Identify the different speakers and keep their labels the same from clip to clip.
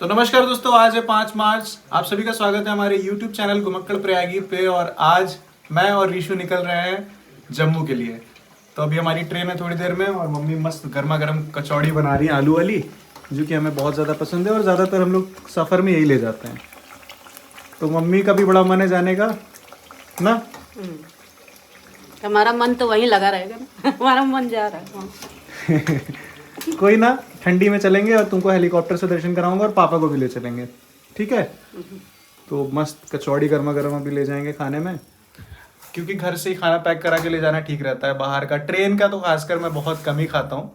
Speaker 1: तो नमस्कार दोस्तों, आज है 5 मार्च। आप सभी का स्वागत है हमारे YouTube चैनल घुमक्कड़ प्रयागी पे। और आज मैं और रीशु निकल रहे हैं जम्मू के लिए। तो अभी हमारी ट्रेन है थोड़ी देर में और मम्मी मस्त गर्मा गर्म कचौड़ी बना रही है आलू वाली, जो कि हमें बहुत ज़्यादा पसंद है और ज़्यादातर हम लोग सफ़र में यही ले जाते हैं। तो मम्मी का भी बड़ा मन है जाने का ना।
Speaker 2: हमारा मन तो वहीं लगा रहेगा ना। हमारा मन जा रहा है।
Speaker 1: कोई ना, ठंडी में चलेंगे और तुमको हेलीकॉप्टर से दर्शन कराऊंगा और पापा को भी ले चलेंगे, ठीक है। तो मस्त कचौड़ी गर्मा गर्म अभी ले जाएंगे खाने में, क्योंकि घर से ही खाना पैक करा के ले जाना ठीक रहता है। बाहर का, ट्रेन का तो खासकर मैं बहुत कम ही खाता हूँ।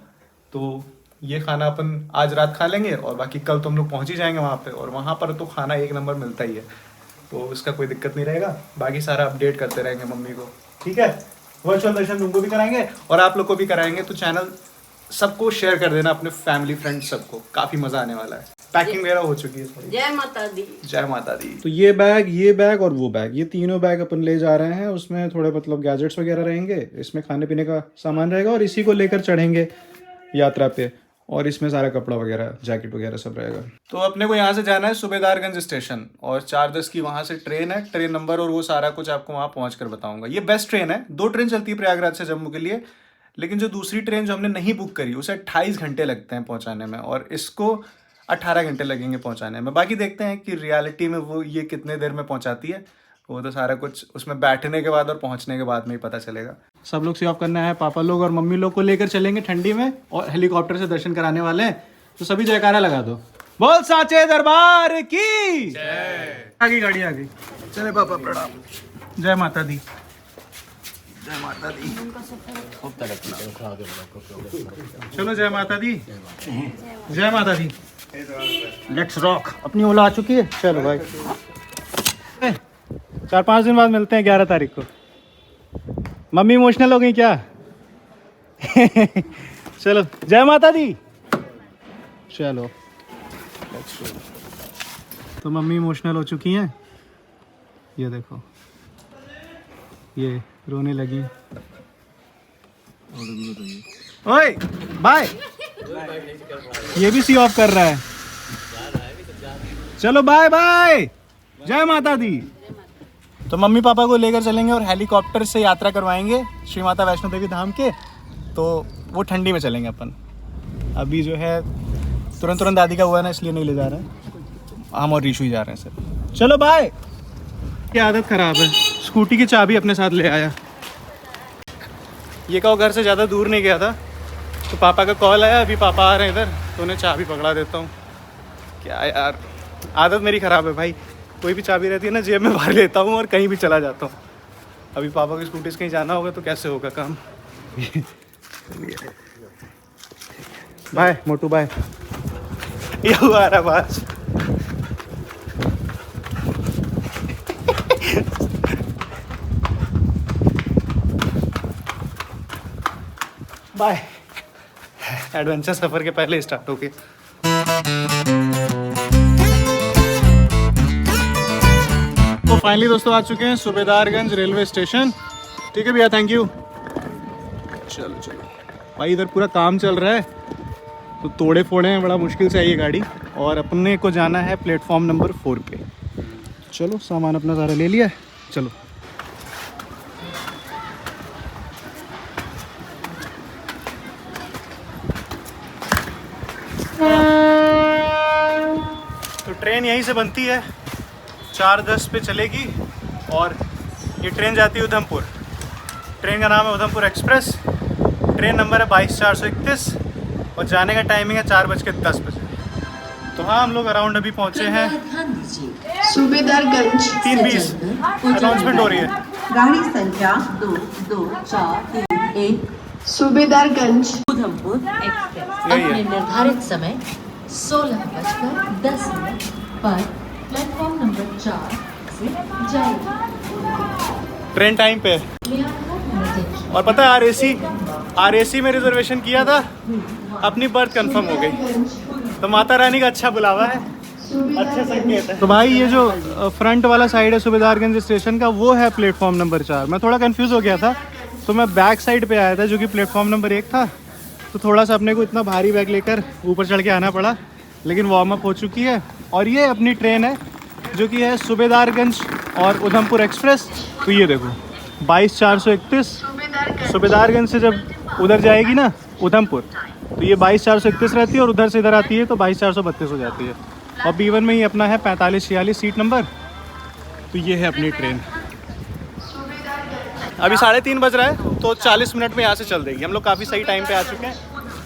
Speaker 1: तो ये खाना अपन आज रात खा लेंगे और बाकी कल तो हम लोग पहुँच ही जाएंगे वहाँ पे, और वहाँ पर तो खाना एक नंबर मिलता ही है, तो उसका कोई दिक्कत नहीं रहेगा। बाकी सारा अपडेट करते रहेंगे मम्मी को, ठीक है। वर्चुअल दर्शन तुमको भी कराएंगे और आप लोग को भी कराएंगे। तो चैनल सबको शेयर कर देना, अपने फैमिली फ्रेंड्स सबको, काफी मजा आने वाला है। पैकिंग वगैरह हो चुकी है थोड़ी।
Speaker 2: जय माता दी।
Speaker 1: जय माता दी। तो ये बैग और वो बैग, ये तीनों बैग अपन ले जा रहे हैं। उसमें थोड़े मतलब गैजेट्स वगैरह रहेंगे, इसमें खाने पीने का सामान रहेगा और इसी को लेकर चढ़ेंगे यात्रा पे। और इसमें सारा कपड़ा वगैरह, जैकेट वगैरह सब रहेगा। तो अपने को यहाँ से जाना है सूबेदारगंज स्टेशन और 4:10 की वहाँ से ट्रेन है। ट्रेन नंबर और वो सारा कुछ आपको वहाँ पहुँच कर बताऊंगा। ये बेस्ट ट्रेन है, 2 ट्रेन चलती है प्रयागराज से जम्मू के लिए, लेकिन जो दूसरी ट्रेन जो हमने नहीं बुक करी उसे 28 घंटे लगते हैं पहुँचाने में, और इसको 18 घंटे लगेंगे पहुँचाने में। बाकी देखते हैं कि रियलिटी में वो ये कितने देर में पहुँचाती है। वो तो सारा कुछ उसमें बैठने के बाद और पहुंचने के बाद में ही पता चलेगा। सब लोग से ऑफ करना है, पापा लोग और मम्मी लोग को लेकर चलेंगे ठंडी में और हेलीकॉप्टर से दर्शन कराने वाले हैं। तो सभी जयकारा लगा दो, बोल साचे दरबार की जय। आगे गाड़ी आ गई, चले पापा प्रणाम। जय माता दी, जय माता दी। चलो जय माता दी, जय माता दी। Let's rock. अपनी ओला आ चुकी है, चलो भाई। 4-5 दिन बाद मिलते हैं 11 तारीख को। मम्मी इमोशनल हो गई क्या? चलो जय माता दी, चलो। तो मम्मी इमोशनल हो चुकी हैं, ये देखो, ये रोने लगी। ओए बाय, ये भी सी ऑफ कर रहा है। चलो बाय बाय, जय माता दी। तो मम्मी पापा को लेकर चलेंगे और हेलीकॉप्टर से यात्रा करवाएंगे श्री माता वैष्णो देवी धाम के। तो वो ठंडी में चलेंगे अपन। अभी जो है तुरंत दादी का हुआ है ना, इसलिए नहीं ले जा रहे हैं, हम और रीशु ही जा रहे हैं सर। चलो बाय। ये आदत खराब है, स्कूटी की चाबी अपने साथ ले आया। ये कहो घर से ज़्यादा दूर नहीं गया था, तो पापा का कॉल आया, अभी पापा आ रहे हैं इधर, तो उन्हें चाबी पकड़ा देता हूँ। क्या यार, आदत मेरी ख़राब है भाई। कोई भी चाबी रहती है ना, जेब में भर लेता हूँ और कहीं भी चला जाता हूँ। अभी पापा की स्कूटी से कहीं जाना होगा तो कैसे होगा काम। बाय मोटू बाय। ये हुआ रहा बात। बाय। एडवेंचर सफर के पहले स्टार्ट हो गए। तो फाइनली दोस्तों आ चुके हैं सूबेदारगंज रेलवे स्टेशन। ठीक है भैया, थैंक यू। चलो चलो भाई, इधर पूरा काम चल रहा है तो तोड़े फोड़े हैं, बड़ा मुश्किल से आई है गाड़ी। और अपने को जाना है प्लेटफॉर्म नंबर 4 पे। चलो सामान अपना सारा ले लिया, चलो। तो ट्रेन यहीं से बनती है, 4:10 पे चलेगी और ये ट्रेन जाती है उधमपुर। ट्रेन का नाम है उधमपुर एक्सप्रेस। ट्रेन नंबर है 22/431 और जाने का टाइमिंग है 4:10 बजे। तो हाँ, हम लोग अराउंड अभी पहुँचे हैं
Speaker 3: सूबेदारगंज
Speaker 1: 3:20। अनाउंसमेंट हो रही है।
Speaker 3: गाड़ी संख्या 22431 सूबेदारगंज
Speaker 4: उधमपुर एक्सप्रेस
Speaker 1: यही है।
Speaker 4: अपने निर्धारित समय 16:10 पर प्लेटफॉर्म नंबर 4 से जाएगी।
Speaker 1: ट्रेन टाइम पे है। और पता है RAC में रिजर्वेशन किया था, अपनी बर्थ कंफर्म हो गई। तो माता रानी का अच्छा बुलावा है, अच्छे संकेत है। तो भाई ये जो फ्रंट वाला साइड है सूबेदारगंज स्टेशन का, वो है प्लेटफॉर्म नंबर 4। मैं थोड़ा कंफ्यूज हो गया था, तो मैं बैक साइड पे आया था जो कि प्लेटफॉर्म नंबर 1 था। तो थोड़ा सा अपने को इतना भारी बैग लेकर ऊपर चढ़ के आना पड़ा, लेकिन वार्म अप हो चुकी है और ये अपनी ट्रेन है जो कि है सूबेदारगंज और उधमपुर एक्सप्रेस। तो ये देखो 22,431 सूबेदारगंज से जब उधर जाएगी ना उधमपुर, तो ये 22,431 रहती है और उधर से इधर आती है तो 22,432 हो जाती है। और B1 में ही अपना है 4546 सीट नंबर। तो ये है अपनी ट्रेन। अभी 3:30 बज रहा है तो 40 मिनट में यहाँ से चल देगी। हम लोग काफ़ी सही टाइम पे आ चुके हैं,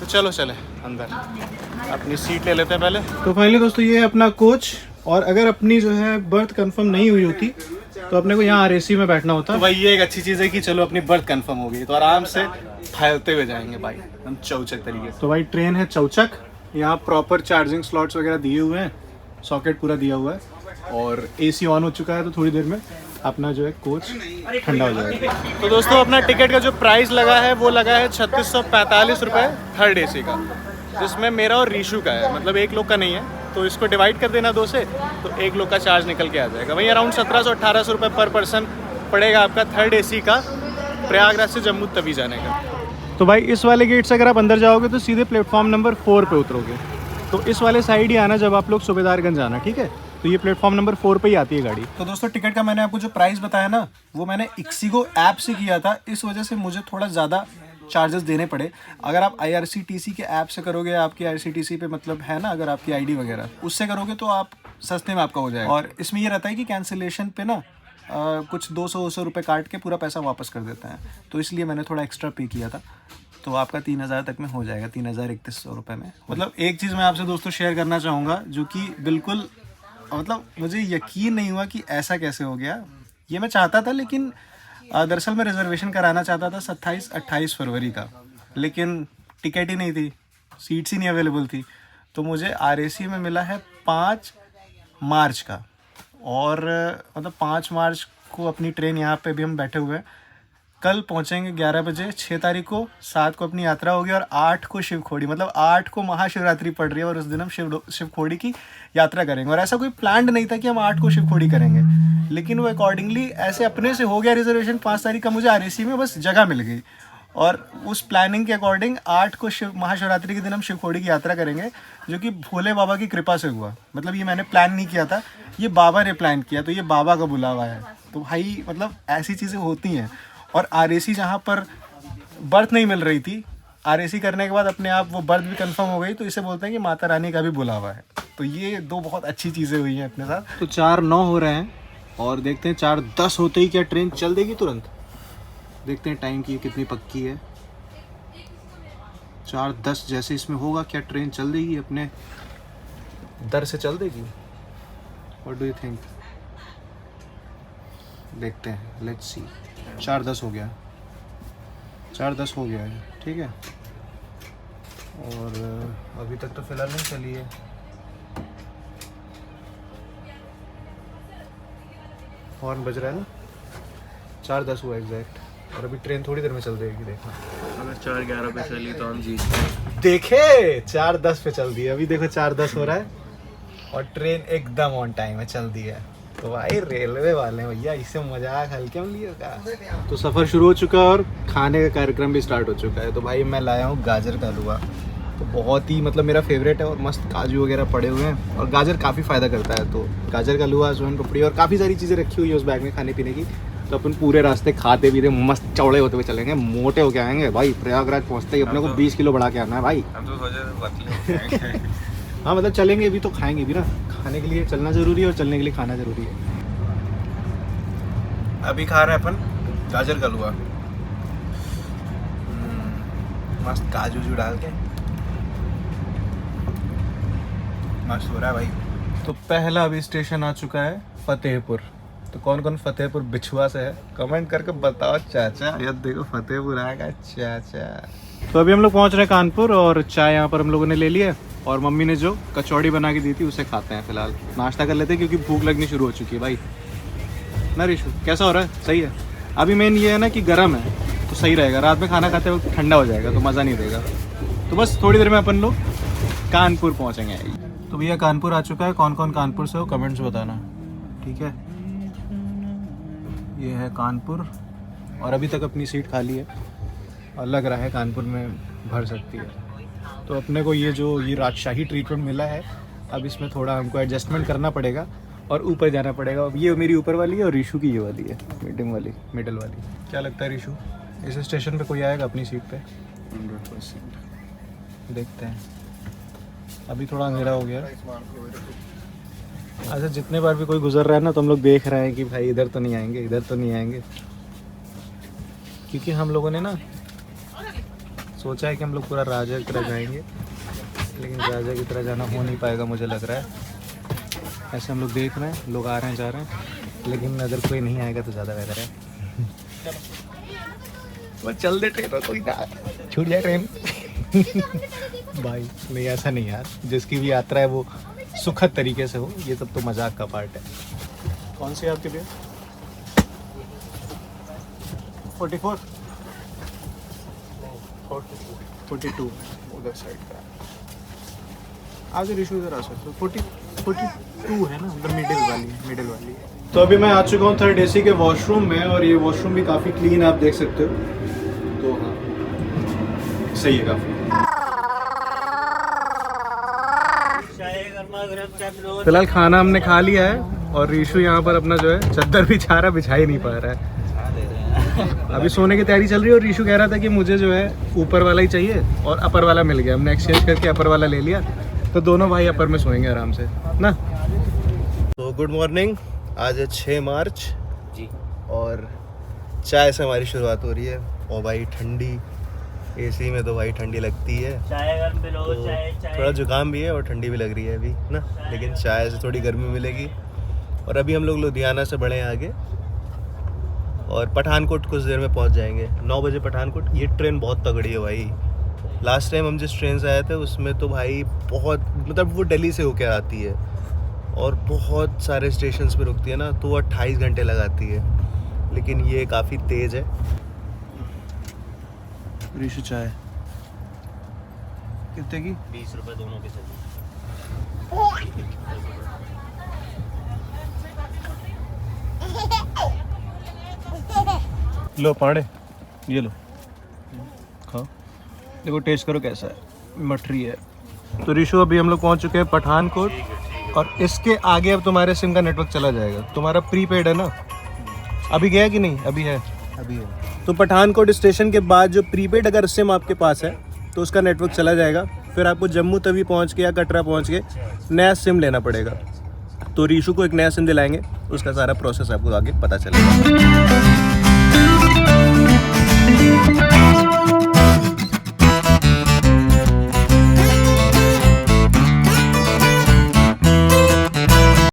Speaker 1: तो चलो चले अंदर, अपनी सीट ले लेते हैं पहले। तो फाइनली दोस्तों ये है अपना कोच। और अगर अपनी जो है बर्थ कंफर्म नहीं हुई होती तो अपने को यहाँ RAC में बैठना होता। तो भाई ये एक अच्छी चीज़ है कि चलो अपनी बर्थ कंफर्म हो गई तो आराम से फैलते हुए जाएंगे भाई हम चौचक तरीके से। तो भाई ट्रेन है चौचक, यहाँ प्रॉपर चार्जिंग स्लॉट्स वगैरह दिए हुए हैं, सॉकेट पूरा दिया हुआ है और AC ऑन हो चुका है। तो थोड़ी देर में अपना जो है कोच ठंडा हो जाएगा। तो दोस्तों अपना टिकट का जो प्राइस लगा है वो लगा है 3645 रुपये थर्ड AC का, जिसमें मेरा और रीशु का है, मतलब एक लोग का नहीं है। तो इसको डिवाइड कर देना 2 से तो एक लोग का चार्ज निकल के आ जाएगा। वहीं अराउंड 1700-1800 रुपये पर पर्सन पड़ेगा आपका थर्ड AC का प्रयागराज से जम्मू तवी जाने का। तो भाई इस वाले गेट से अगर आप अंदर जाओगे तो सीधे प्लेटफॉर्म नंबर 4 पे उतरोगे। तो इस वाले साइड ही आना जब आप लोग सूबेदारगंज आना, ठीक है। तो ये प्लेटफॉर्म नंबर 4 पे ही आती है गाड़ी। तो दोस्तों टिकट का मैंने आपको जो प्राइस बताया ना वो मैंने ixigo ऐप से किया था, इस वजह से मुझे थोड़ा ज़्यादा चार्जेस देने पड़े। अगर आप IRCTC के ऐप से करोगे, आपकी IRCTC पे मतलब है ना, अगर आपकी ID वगैरह उससे करोगे तो आप सस्ते में आपका हो जाएगा। और इसमें ये रहता है कि कैंसिलेशन पे ना कुछ 200 रुपये काट के पूरा पैसा वापस कर देता है। तो इसलिए मैंने थोड़ा एक्स्ट्रा पे किया था। तो आपका 3,000 तक में हो जाएगा, 3,031 रुपये में। मतलब एक चीज़ मैं आपसे दोस्तों शेयर करना चाहूँगा जो कि बिल्कुल मतलब मुझे यकीन नहीं हुआ कि ऐसा कैसे हो गया। ये मैं चाहता था, लेकिन दरअसल मैं रिजर्वेशन कराना चाहता था 27-28 फरवरी का, लेकिन टिकट ही नहीं थी, सीट्स ही नहीं अवेलेबल थी। तो मुझे RAC में मिला है 5 मार्च का। और मतलब 5 मार्च को अपनी ट्रेन यहाँ पे भी हम बैठे हुए हैं। कल पहुँचेंगे 11 बजे, 6 तारीख को, 7 को अपनी यात्रा होगी और 8 को शिवखोड़ी, मतलब 8 को महाशिवरात्रि पड़ रही है और उस दिन हम शिवखोड़ी की यात्रा करेंगे। और ऐसा कोई प्लान नहीं था कि हम 8 को शिवखोड़ी करेंगे, लेकिन वो अकॉर्डिंगली ऐसे अपने से हो गया रिजर्वेशन। 5 तारीख का मुझे RAC में बस जगह मिल गई और उस प्लानिंग के अकॉर्डिंग 8 को महाशिवरात्रि के दिन हम शिवखोड़ी की यात्रा करेंगे, जो कि भोले बाबा की कृपा से हुआ। मतलब ये मैंने प्लान नहीं किया था, ये बाबा ने प्लान किया, तो ये बाबा का बुलावा है। तो भाई मतलब ऐसी चीज़ें होती हैं। और RAC जहाँ पर बर्थ नहीं मिल रही थी, RAC करने के बाद अपने आप वो बर्थ भी कंफर्म हो गई। तो इसे बोलते हैं कि माता रानी का भी बुलावा है। तो ये 2 बहुत अच्छी चीज़ें हुई हैं अपने साथ। तो 4:09 हो रहे हैं और देखते हैं 4:10 होते ही क्या ट्रेन चल देगी तुरंत। देखते हैं टाइम की कितनी पक्की है। 4:10 जैसे इसमें होगा क्या ट्रेन चल देगी, अपने दर से चल देगी। What do you think? देखते हैं, लेट्स सी। 4:10 हो गया, 4:10 हो गया है, ठीक है। और अभी तक तो फिलहाल नहीं चली है। हॉर्न बज रहा है ना, 4:10 हुआ एग्जैक्ट। और अभी ट्रेन थोड़ी देर में चल देगी, देखना।
Speaker 5: अगर 4:11 पे चली तो हम जीत गए।
Speaker 1: देखे 4:10 पे चल दी है, अभी देखो 4:10 हो रहा है और ट्रेन एकदम ऑन टाइम है, चल दी है। तो भाई रेलवे वाले भैया इससे मजाक हल्के में लिए का। तो सफ़र शुरू हो चुका है और खाने का कार्यक्रम भी स्टार्ट हो चुका है। तो भाई मैं लाया हूँ गाजर का हलवा, तो बहुत ही मतलब मेरा फेवरेट है और मस्त काजू वगैरह पड़े हुए हैं और गाजर काफ़ी फ़ायदा करता है। तो गाजर का हलवा, सोन पपड़ी और काफ़ी सारी चीज़ें रखी हुई है उस बैग में खाने पीने की। तो अपन पूरे रास्ते खाते पीते मस्त चौड़े होते हुए चलेंगे, मोटे होके आएंगे भाई। प्रयागराज पहुँचते ही अपने को 20 किलो बढ़ा के आना है भाई।
Speaker 5: हम तो सोचे थे
Speaker 1: हाँ मतलब चलेंगे भी तो खाएंगे भी ना, खाने के लिए चलना ज़रूरी है और चलने के लिए खाना ज़रूरी है। अभी खा रहे हैं अपन गाजर का हलवा, मस्त काजू जो डाल के मस्त हो रहा है भाई। तो पहला अभी स्टेशन आ चुका है फतेहपुर। तो कौन कौन फतेहपुर बिछुआ से है कमेंट करके बताओ चाचा। ये देखो फतेहपुर आएगा चाचा। तो अभी हम लोग पहुंच रहे हैं कानपुर और चाय यहाँ पर हम लोगों ने ले ली है और मम्मी ने जो कचौड़ी बना के दी थी उसे खाते हैं। फिलहाल नाश्ता कर लेते हैं क्योंकि भूख लगनी शुरू हो चुकी है भाई ना। ऋषु कैसा हो रहा है? सही है। अभी मेन ये है ना कि गर्म है तो सही रहेगा, रात में खाना खाते वक्त ठंडा हो जाएगा तो मज़ा नहीं देगा। तो बस थोड़ी देर में अपन लोग कानपुर पहुँचेंगे। तो भैया कानपुर आ चुका है। कौन कौन कानपुर से हो कमेंट्स बताना, ठीक है। ये है कानपुर और अभी तक अपनी सीट खाली है और लग रहा है कानपुर में भर सकती है। तो अपने को ये जो ये राजशाही ट्रीटमेंट मिला है अब इसमें थोड़ा हमको एडजस्टमेंट करना पड़ेगा और ऊपर जाना पड़ेगा। अब ये मेरी ऊपर वाली है और रीशु की ये वाली है, मिडिल वाली। क्या लगता है रीशु, इस स्टेशन पे कोई आएगा अपनी सीट पे? 100% देखते हैं। अभी थोड़ा अंधेरा हो गया। अच्छा, जितने बार भी कोई गुजर रहा है ना तो हम लोग देख रहे हैं कि भाई इधर तो नहीं आएंगे, इधर तो नहीं आएंगे, क्योंकि हम लोगों ने ना सोचा है कि हम लोग पूरा राजा की तरह जाएंगे, लेकिन राजा की तरह जाना हो नहीं पाएगा मुझे लग रहा है। ऐसे हम लोग देख रहे हैं, लोग आ रहे हैं जा रहे हैं, लेकिन अगर कोई नहीं आएगा तो ज़्यादा बेहतर है। वो चल दे ट्रेन, कोई ना छूट जाए ट्रेन। भाई नहीं, ऐसा नहीं यार, जिसकी भी यात्रा है वो सुखद तरीके से हो, ये सब तो मजाक का पार्ट है। कौन सी है आपके लिए? 44 42 उधर साइड का। आज ऋषु इधर आ सकते हो। 42 है ना, मतलब मिडिल वाली। तो अभी मैं आ चुका हूँ 3rd AC के वॉशरूम में, और ये वॉशरूम भी काफ़ी क्लीन आप देख सकते हो। तो हाँ, सही है काफ़ी। फिलहाल खाना हमने खा लिया है और ऋषु यहाँ पर अपना जो है चद्दर बिछा ही नहीं पा रहा है। अभी सोने की तैयारी चल रही है और ऋषु कह रहा था कि मुझे जो है ऊपर वाला ही चाहिए, और अपर वाला मिल गया। हमने एक्सचेंज करके अपर वाला ले लिया, तो दोनों भाई अपर में सोएंगे आराम से ना।
Speaker 6: तो गुड मॉर्निंग, आज है 6 मार्च जी, और चाय से हमारी शुरुआत हो रही है। और भाई ठंडी, एसी में तो भाई ठंडी लगती है, तो थोड़ा जुकाम भी है और ठंडी भी लग रही है अभी ना, लेकिन चाय से थोड़ी गर्मी मिलेगी। और अभी हम लोग लुधियाना से बढ़े आगे और पठानकोट कुछ देर में पहुंच जाएंगे। 9 बजे पठानकोट। ये ट्रेन बहुत तगड़ी है भाई। लास्ट टाइम हम जिस ट्रेन से आए थे उसमें तो भाई बहुत, मतलब वो दिल्ली से होकर आती है और बहुत सारे स्टेशंस पे रुकती है ना, तो वो 28 घंटे लगाती है, लेकिन ये काफ़ी तेज़ है। ऋषु चाय कितने की?
Speaker 5: 20 रुपए दोनों के साथ।
Speaker 1: लो पाड़े, ये लो खाओ, देखो टेस्ट करो कैसा है, मठरी है। तो ऋषु अभी हम लोग पहुंच चुके हैं पठानकोट, और इसके आगे अब तुम्हारे सिम का नेटवर्क चला जाएगा। तुम्हारा प्रीपेड है ना? अभी गया कि नहीं? अभी है। तो पठानकोट स्टेशन के बाद जो प्रीपेड अगर सिम आपके पास है तो उसका नेटवर्क चला जाएगा। फिर आपको जम्मू तवी पहुंच के या कटरा पहुंच के नया सिम लेना पड़ेगा। तो ऋषु को एक नया सिम दिलाएंगे, उसका सारा प्रोसेस आपको आगे पता चलेगा।